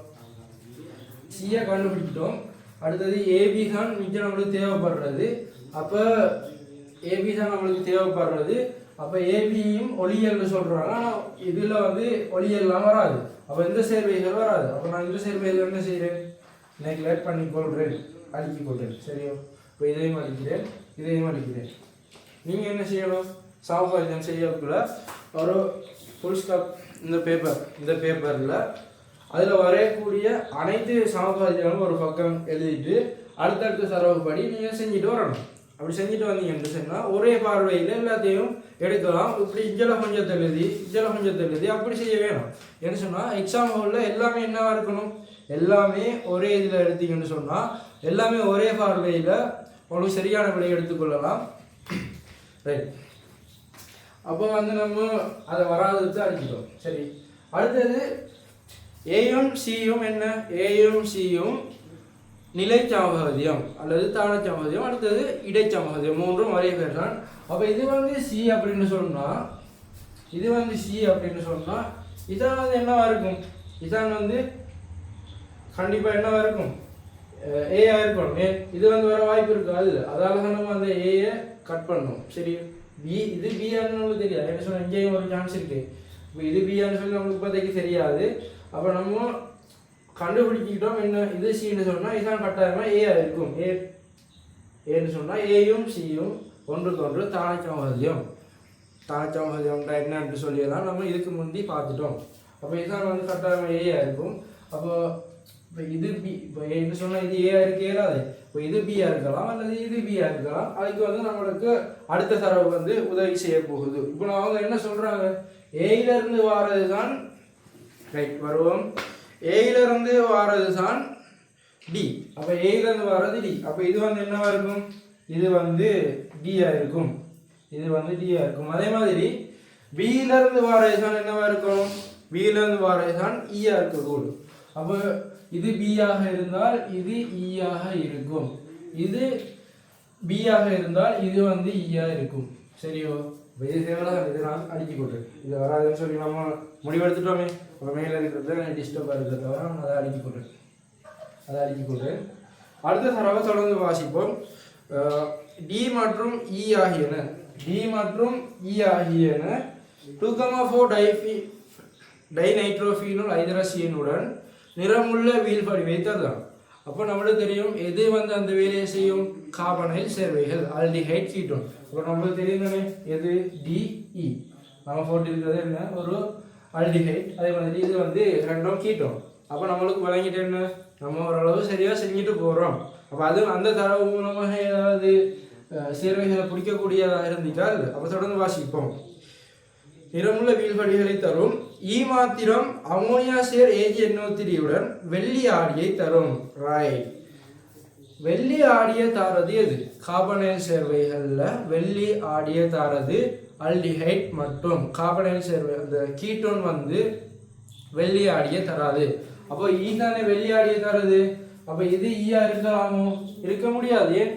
சியை கண்டுபிடிச்சிட்டோம், அடுத்தது ஏபி தான் மிச்சம் நம்மளுக்கு தேவைப்படுறது. அப்போ ஏபி தான் நம்மளுக்கு தேவைப்படுறது. அப்போ ஏபியும் ஒளியல்னு சொல்கிறாங்க, ஆனால் இதில் வந்து ஒளியல்லாம் வராது. அப்போ இந்த சேர்வைகள் வராது. அப்போ நான் இந்த சேர்வைகள் என்ன செய்கிறேன், நெக்லெக்ட் பண்ணிக்கொள்கிறேன், அழிக்கிக்கொள்கிறேன். சரியோ? இப்போ இதையும் அழிக்கிறேன், இதையும் அழிக்கிறேன். நீங்கள் என்ன செய்யணும், சமபாதியம் செய்யக்குள்ள ஒரு ஃபுல் ஸ்டாப் இந்த பேப்பரில் அதில் வரையக்கூடிய அனைத்து சமபாதியங்களும் ஒரு பக்கம் எழுதிட்டு அடுத்தடுத்த தரவுப்படி நீங்கள் செஞ்சுட்டு வரணும். அப்படி செஞ்சுட்டு வந்தீங்கன்னு சொன்னால் ஒரே பார்வையில் எல்லாத்தையும் எடுக்கலாம். இப்படி இஞ்சல கொஞ்சத்தை எழுதி அப்படி செய்ய வேணும். என்ன சொன்னால் எக்ஸாம் ஹாலில் எல்லாமே என்னவா இருக்கணும், எல்லாமே ஒரே இதில் எடுத்தீங்கன்னு சொன்னால் எல்லாமே ஒரே பார்வையில் உங்களுக்கு சரியான விடையை எடுத்துக்கொள்ளலாம். ரைட். அப்போ வந்து நம்ம அதை வராதது அடிச்சிட்டோம். சரி, அடுத்தது ஏயும் சியும் என்ன, ஏயும் சியும் நிலை சமபாதியம் அல்லது தான சமபாதியம், அடுத்தது இடைச்சமபாதியம், மூன்றும் ஒரே பேர் தான். அப்போ இது வந்து சி அப்படின்னு சொன்னால் இதான் வந்து என்னவா இருக்கும், இதான் வந்து கண்டிப்பாக என்னவா இருக்கும், ஏயா இருக்கணும். இது வந்து வர வாய்ப்பு இருக்காது, அதால தான் நம்ம அந்த ஏயை கட் பண்ணணும். சரி, பி இது பிஆன்னு நம்மளுக்கு தெரியாது. என்ன சொன்னால் இங்கேயும் ஒரு சான்ஸ் இருக்கு. இப்போ இது பிஆன்னு சொல்லி நம்மளுக்கு இப்போதைக்கு தெரியாது. அப்போ நம்ம கண்டுபிடிச்சிக்கிட்டோம் என்ன, இது சின்னு சொன்னால் இதான் கட்டாயமாக ஏயா இருக்கும். ஏன்னு சொன்னால் ஏயும் சியும் ஒன்றுக்கு ஒன்று தானச்சமபாதியம் என்னன்னு சொல்லியெல்லாம் நம்ம இதுக்கு முந்தி பார்த்துட்டோம். அப்போ இதான் வந்து கட்டாயமாக ஏயா இருக்கும். அப்போ இப்போ இது பி, இப்போ ஏன்னு சொன்னால் இது ஏயா இருக்கு ஏறாது. இப்போ இது பியா இருக்கலாம் அல்லது இது பியா இருக்கலாம். அதுக்கு வந்து நம்மளுக்கு அடுத்த தரவு வந்து உதவி செய்ய போகுது. இப்போ அவங்க என்ன சொல்கிறாங்க, ஏயிலிருந்து வாரது தான் ரைட் வருவோம், ஏயிலிருந்து வாரது தான் டி. அப்போ ஏயிலிருந்து வாரது டி. அப்போ இது வந்து என்னவா இருக்கும், இது வந்து டியா இருக்கும், அதே மாதிரி பியிலிருந்து வாரது தான் என்னவா இருக்கும், பியிலிருந்து வாரது தான் ஈயா இருக்கக்கூடும். அப்போ இது பியாக இருந்தால் இது ஈயாக இருக்கும், இது பியாக இருந்தால் இது வந்து ஈயா இருக்கும். சரியோ? இது தேவைதான், இது நான் அடிச்சு போட்டேன். இது வராதுன்னு சொல்லி நம்ம முடிவெடுத்துட்டோமே. இப்போ மேலே இருக்கிறது டிஸ்டர்பாக இருக்கிறத தவிர அதை அடிச்சு போட்டேன். அடுத்த தடவை தொடர்ந்து வாசிப்போம். டி மற்றும் இ ஆகியன 2,4 டைநைட்ரோஃபீனோல் ஐதரசீனுடன் நிறமுள்ள வீழ்படிவை தரலாம். அப்போ நம்மளுக்கு தெரியும் எது வந்து அந்த வேலையை செய்யும், கார்பனைல் சேர்வைகள், ஆல்டிஹைட் கீட்டோன். இப்போ நம்மளுக்கு தெரியும் தானே எது, டிஇ நம்ம போட்டிருக்கிறது என்ன, ஒரு ஆல்டிஹைட். அதே மாதிரி இது வந்து ரெண்டும் கீட்டோன். அப்போ நம்மளுக்கு விளங்கிட்டு என்ன, நம்ம ஓரளவு சரியாக செஞ்சுட்டு போகிறோம். அப்போ அது அந்த தரவு மூலமாக ஏதாவது சேர்வைகளை பிடிக்கக்கூடியதாக இருந்துட்டால் அப்போ தொடர்ந்து வாசிப்போம். நிறமுள்ள வீழ்படிகளை தரும். ஈ மாத்திரம் அமோனியா சேர் AgNO3 வெள்ளி ஆடியை தரும். ரைட். வெள்ளி ஆடியை தாரது எது, கார்பனைல் சேர்வைகளில் வெள்ளி ஆடியை தாரது ஆல்டிஹைட் மற்றும் கார்பனைல் சேர்வை. அந்த கீட்டோன் வந்து வெள்ளி ஆடியை தராது. அப்போ ஈ தானே வெள்ளி ஆடியை தருது. அப்போ இது ஈயா இருக்கலாமோ, இருக்க முடியாது. ஏன்,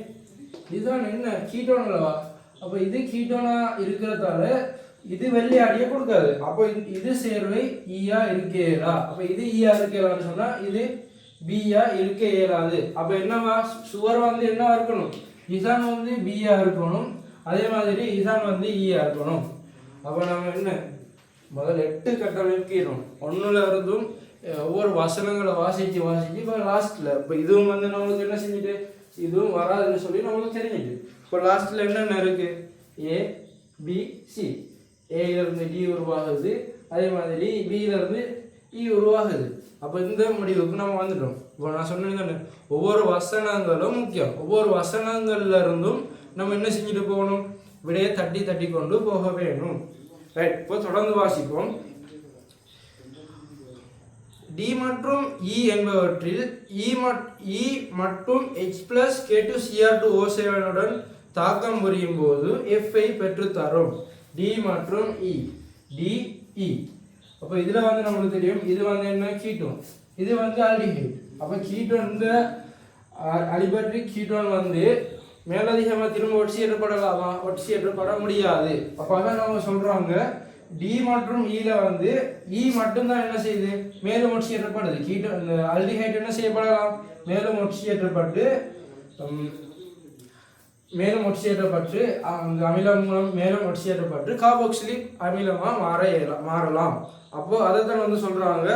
இதுதான் என்ன கீட்டோன் அல்லவா. அப்போ இது கீட்டோனா இருக்கிறதால இது வெள்ளி ஆடியை கொடுக்காது. அப்போ இது சேர்வை ஈயா இருக்க இயலா. அப்போ இது ஈயா இருக்க இயலான்னு சொன்னால் இது பியா இருக்க இயலாது. அப்போ என்னவா, சுவர் வந்து என்னவா இருக்கணும், இசான் வந்து பியா இருக்கணும், அதே மாதிரி இசான் வந்து ஈயா இருக்கணும். அப்போ நம்ம என்ன முதல்ல 8 கட்டமைக்கிறோம். ஒன்றுல இருந்தும் ஒவ்வொரு வசனங்களை வாசிச்சு இப்போ லாஸ்ட்டில் இப்போ இதுவும் வந்து நம்மளுக்கு என்ன செஞ்சுட்டு இதுவும் வராதுன்னு சொல்லி நம்மளுக்கு தெரிஞ்சுட்டு இப்போ லாஸ்ட்டில் என்னென்ன இருக்குது, ஏ பி சி. ஏயிலிருந்து டி உருவாகுது, அதே மாதிரி பியிலிருந்து இ உருவாகுது. அப்போ இந்த முடிவுக்கு நம்ம வந்துட்டோம். இப்போ நான் சொன்னேன் ஒவ்வொரு வசனங்களும் முக்கியம். ஒவ்வொரு வசனங்கள்ல இருந்தும் நம்ம என்ன செஞ்சுட்டு போகணும், விடையை தட்டி கொண்டு போக வேணும். ரைட், இப்போ தொடர்ந்து வாசிப்போம். D மற்றும் E என்பவற்றில் E மற்றும் H plus K2Cr2O7 உடன் தாக்கம் புரியும் போது F ஐ பெற்று தரும். D மற்றும் E, D, E. அப்போ இதில் வந்து நம்மளுக்கு தெரியும், இது வந்து என்ன, கீட்டோன், இது வந்து ஆல்டிஹைட். அப்போ கீட்டோன், இந்த அலிபட்ரிக் கீட்டோன் வந்து மேலதிகமாக திரும்ப ஒட்சியேற்றப்படலாமா? ஒட்சியேற்றப்பட முடியாது. அப்போ அதான் நம்ம சொல்கிறாங்க, டி மற்றும் ஈல வந்து இ மட்டும்தான் என்ன செய்யுது, மேலும் ஒட்சியேற்றப்படுது. கீட்டோன், இந்த ஆல்டிஹைட் என்ன செய்யப்படலாம், மேலும் ஒட்சியேற்றப்பட்டு அந்த அமிலம் மூலம் மேலும் ஒட்சியேற்றப்பட்டு கார்பாக்சிலிக் அமிலமாக மாறலாம். அப்போ அதை தான் வந்து சொல்கிறாங்க,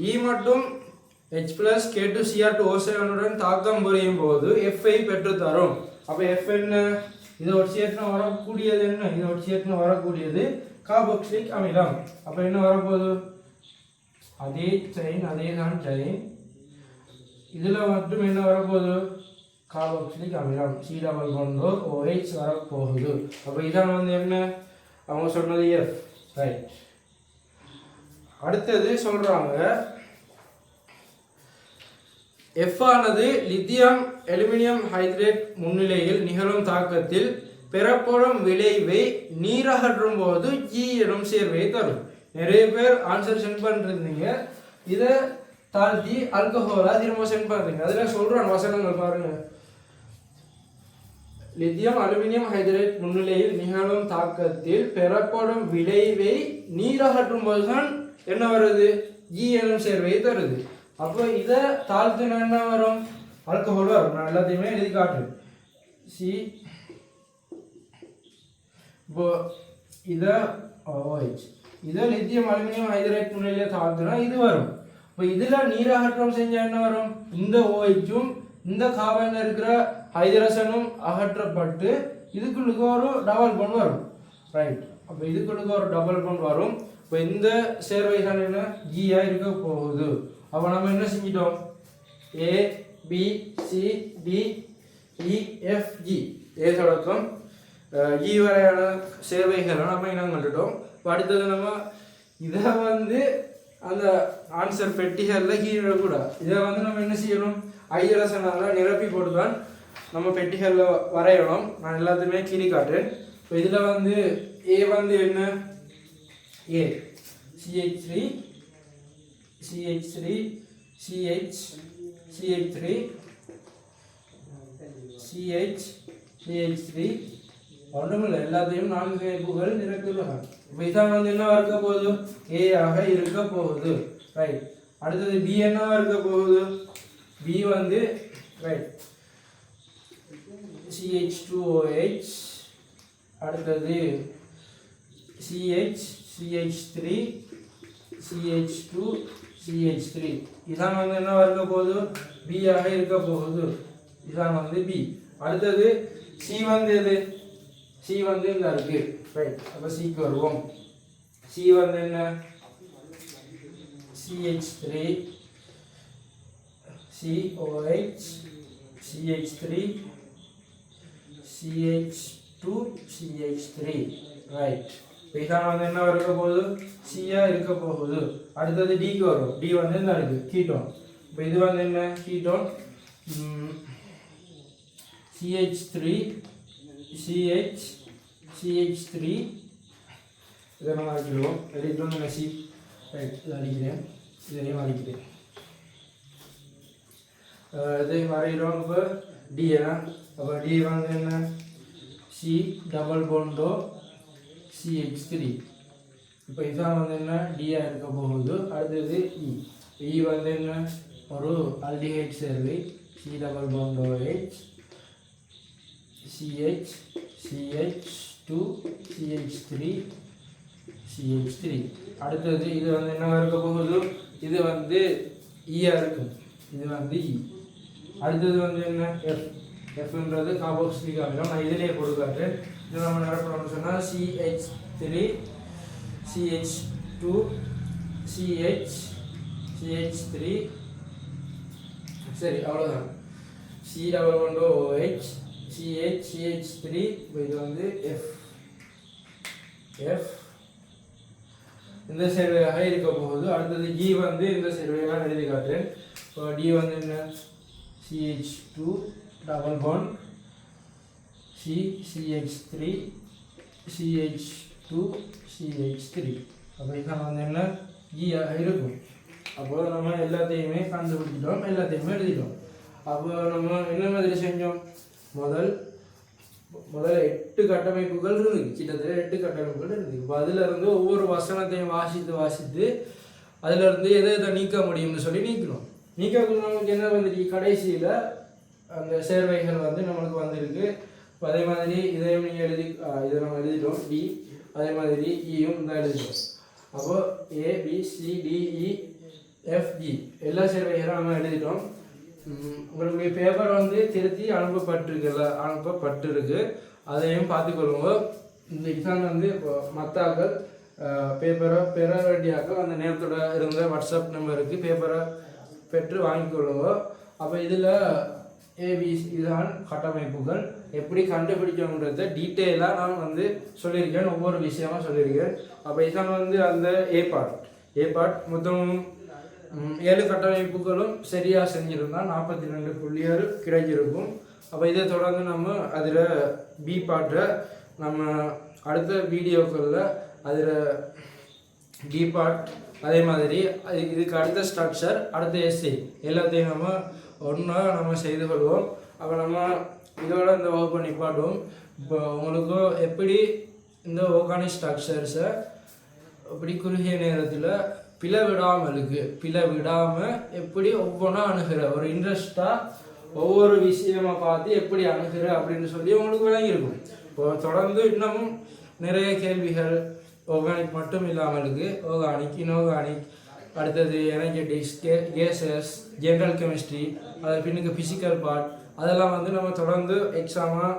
இ மற்றும் H plus K2Cr2O7 உடன் தாக்கம் புரியும் போது F ஐ பெற்று தரும். அப்போ F என்ன, இதை ஒட்சியேற்றம் வரக்கூடியது என்ன, இதை ஒட்சியேற்றம் வரக்கூடியது கார்பாக்சிலிக் அமிலம். அப்போ என்ன வரப்போகுது, அதே செயின், அதே தான் செயின், இதில் மட்டும் என்ன வரப்போகுது, கார்பாக்சிலிக் அமிலம் C டபுள் பாண்ட் OH வரப்போகுது. அப்போ இதான் வந்து என்ன, அவங்க சொன்னது F. ரைட், அடுத்தது சொல்கிறாங்க, F ஆனது லித்தியம் அலுமினியம் ஹைட்ரேட் முன்னிலையில் நிகழும் தாக்கத்தில் பெறப்படும் விளைவை நீரகற்றும் போது G எனும் சேர்வை தரும். நிறைய பேர் ஆன்சர் சென்ட் பண்ணிருந்தீங்க, இதை தாழ்த்தி ஆல்கஹோலா திரும்ப சென்ட் பண்ணுறீங்க. அதில் சொல்கிறான் வசனங்கள் பாருங்க, லித்தியம் அலுமினியம் ஹைட்ரேட் முன்னிலையில் நிகழும் தாக்கத்தில் பெறப்படும் விளைவை நீரகற்றும் போதுதான் என்ன வருது, G எனும் சேர்வையை தருது. அப்போ இதை தாழ்த்தினா என்ன வரும், ஆல்கஹால் வரும். நான் எல்லாத்தையுமே எழுதி காட்டுறேன். சி, இப்போ இதை OH, இதை லித்தியம் அலுமினியம் ஹைட்ரேட் முன்னிலையில் தாழ்த்தினா இது வரும். இப்போ இதில் நீரகற்றம் செஞ்சால் என்ன வரும், இந்த OH-ம் இந்த கார்பனில் இருக்கிற ஹைட்ரஜனும் அகற்றப்பட்டு இதுக்குள்ளுக்கு ஒரு டபுள் பாண்ட் வரும். ரைட், அப்போ இதுக்குள்ளுக்கு ஒரு டபுள் பாண்ட் வரும். இப்போ இந்த சேர்வை தான் என்ன, G-ஆ இருக்க போகுது. அப்போ நம்ம என்ன செஞ்சிட்டோம், A, B, C, D, E, F, G, A தொடக்கம் G வரையான சேர்வைகளை நம்ம இனம் கண்டுட்டோம். இப்போ அடுத்தது நம்ம இதை வந்து அந்த ஆன்சர் பெட்டிகளில் கீழக்கூடாது. இதை வந்து நம்ம என்ன செய்யணும், ஐரசனால் நிரப்பி போட்டு தான் நம்ம பெட்டிகளில் வரையணும். நான் எல்லாத்தையுமே கீழே காட்டுறேன். இப்போ இதில் வந்து A வந்து என்ன, A, CH3, CH3, CH, CH3, CH, CH3, ஒன்றுமில்லை, எல்லாத்தையும் 4 இணைப்புகள் நிரப்பிடுவாங்க. இப்போ இதான் வந்து என்னவா இருக்க போகுது, A ஆக இருக்க போகுது. ரைட், அடுத்தது B என்னவா இருக்க போகுது, B வந்து ரைட் CH2OH, அடுத்தது CH, CH3, CH2, CH3, இதான் வந்து என்ன இருக்க போகுது, B ஆக இருக்க போகுது. இதான் வந்து B. அடுத்தது C வந்து எது, C வந்து இங்க இருக்கு. ரைட், அப்போ Cக்கு வருவோம். C வந்து என்ன, CH3, COH, CH3, CH2, CH3. Right, இப்போ இதான் வந்து என்ன இருக்க போகுது, C-ஆ இருக்க போகுது. அடுத்தது Dக்கு வரும். D வந்து என்ன இருக்கு, கீட்டோன். இப்போ இது வந்து என்ன, கீட்டோன், CH3, CH, CH3, இதை நம்ம அடிக்கிடுவோம். எழுதிட்டு வந்து நான் C, ரைட், இதை அடிக்கிறேன், இதையும் அடிக்கிறேன், இதையும் வரைகிறோம். இப்போ D ஏன்னா, அப்போ D வந்து என்ன, C டபுள் பாண்டோ CH3. இப்போ இதான் வந்து என்ன, D-ஆ இருக்க போகுது. அடுத்தது E, E வந்து என்ன, ஒரு aldehyde Servai, C double bond OH, CH, CH2, CH3, CH3. அடுத்தது இது வந்து என்ன இருக்க போகுது, இது வந்து E-ஆ இருக்கும், இது வந்து E. அடுத்தது வந்து என்ன, F, Fன்றது கார்பாக்சிலிக் அமிலம். நான் இதிலே கொடுக்காட்டேன். இது நம்ம நிரப்பணும்னு சொன்னால் CH3, CH2, CH, CH3, சரி அவ்வளோதான். C double bond OH, CH, CH3, இது வந்து F, F, இந்த சேர்வையாக இருக்க போகுது. அடுத்தது G வந்து இந்த சேர்வையாக எழுதி காட்டுறேன். இப்போ D வந்து என்ன, CH2 double bond CH3 CH2 CH3. அப்போ இதான் வந்து என்ன, G-ஆக இருக்கும். அப்போ நம்ம எல்லாத்தையுமே கண்டுபிடிச்சிட்டோம், எல்லாத்தையுமே எழுதிட்டோம். அப்போ நம்ம என்ன மாதிரி செஞ்சோம், முதல்ல 8 கட்டமைப்புகள் இருக்குது, கிட்டத்தட்ட 8 கட்டமைப்புகள் இருக்குது. இப்போ அதிலிருந்து ஒவ்வொரு வசனத்தையும் வாசித்து அதிலிருந்து எதை நீக்க முடியும்னு சொல்லி நீக்கணும். நீக்கக்குள்ள நமக்கு என்ன வந்துருக்கு, கடைசியில் அந்த சேர்வைகள் வந்து நம்மளுக்கு வந்திருக்கு. இப்போ அதே மாதிரி இதையும் நீங்கள் இதை நம்ம எழுதிட்டோம் D, அதே மாதிரி E-யும் தான் எழுதிட்டோம். அப்போது ABCDEFG எல்லா சேர்வைகளும் நம்ம எழுதிட்டோம். உங்களுடைய பேப்பர் வந்து திருத்தி அனுப்பப்பட்டிருக்கு, அதையும் பார்த்துக்கொள்ளுங்க. இந்த எக்ஸாம் வந்து இப்போ மற்றாக்கள் பேப்பரை பெற வேண்டியாக்கள் அந்த நேரத்தோட இருந்த வாட்ஸ்அப் நம்பருக்கு பேப்பரை பெற்று வாங்கிக்கொள்ளுங்க. அப்போ இதில் ஏபிசி இதுதான் கட்டமைப்புகள் எப்படி கண்டுபிடிக்கணுன்றத டீட்டெயிலாக நான் வந்து சொல்லியிருக்கேன், ஒவ்வொரு விஷயமா சொல்லியிருக்கேன். அப்போ இதான் வந்து அந்த ஏ பார்ட் மொத்தம் 7 கட்டமைப்புகளும் சரியாக செஞ்சுருந்தால் 42 புள்ளிகள் கிடைச்சிருக்கும். அப்போ இதை தொடர்ந்து நம்ம அதில் பி பார்ட்டை நம்ம அடுத்த வீடியோக்களில் அதில் டி பார்ட், அதே மாதிரி இதுக்கு அடுத்த ஸ்ட்ரக்சர், அடுத்த எஸ்ஏ எல்லாத்தையும் நம்ம ஒன்றா நம்ம செய்து கொள்வோம். அப்போ நம்ம இதோட இந்த வகுப்பை நிப்பாட்டுவோம். இப்போ உங்களுக்கு எப்படி இந்த ஆர்கானிக் ஸ்ட்ரக்சர்ஸை எப்படி குறுகிய நேரத்தில் பிழை விடாமல் எப்படி ஒவ்வொன்றா அணுகிற ஒரு இன்ட்ரெஸ்டாக ஒவ்வொரு விஷயமா பார்த்து எப்படி அணுகிற அப்படின்னு சொல்லி உங்களுக்கு விளங்கியிருக்கும். இப்போ தொடர்ந்து இன்னமும் நிறைய கேள்விகள் ஆர்கானிக் மட்டும் இல்லாமல் இருக்குது, ஆர்கானிக், இன்ஆர்கானிக், அடுத்தது எனர்ஜெட்டிக்ஸ், கேசஸ், ஜென்ரல் கெமிஸ்ட்ரி, அது பின்னுக்கு ஃபிசிக்கல் பார்ட், அதெல்லாம் வந்து நம்ம தொடர்ந்து எக்ஸாமாக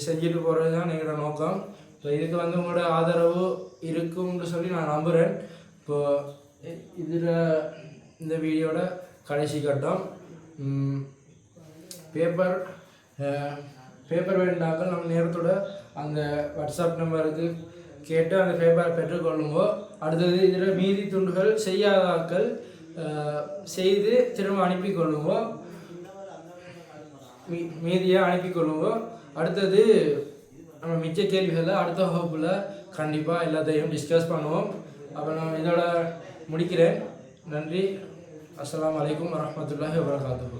செஞ்சுட்டு போகிறது தான் எங்களோட நோக்கம். இப்போ இதுக்கு வந்து உங்களோட ஆதரவு இருக்கும்னு சொல்லி நான் நம்புகிறேன். இப்போது இதில் இந்த வீடியோட கடைசி கட்டம், பேப்பர் வேண்டாக்கள் நம்ம நேரத்தோட அந்த வாட்ஸ்அப் நம்பருக்கு கேட்டு அந்த பேப்பரை பெற்றுக்கொள்ளுங்கோ. அடுத்தது இதில் மீதி துண்டுகள் செய்யாதாக்கள் செய்து திரும்ப அனுப்பிக்கொள்ளுங்கோ, மீதியாக அனுப்பிக்கொள்ளுங்கோ. அடுத்தது நம்ம மிச்ச கேள்விகளை அடுத்த வகுப்பில் கண்டிப்பாக எல்லாத்தையும் டிஸ்கஸ் பண்ணுவோம். அப்போ நான் இதோட முடிக்கிறேன். நன்றி. அஸ்ஸலாமு அலைக்கும் வரஹ்மத்துல்லாஹி வபரகாத்துஹு.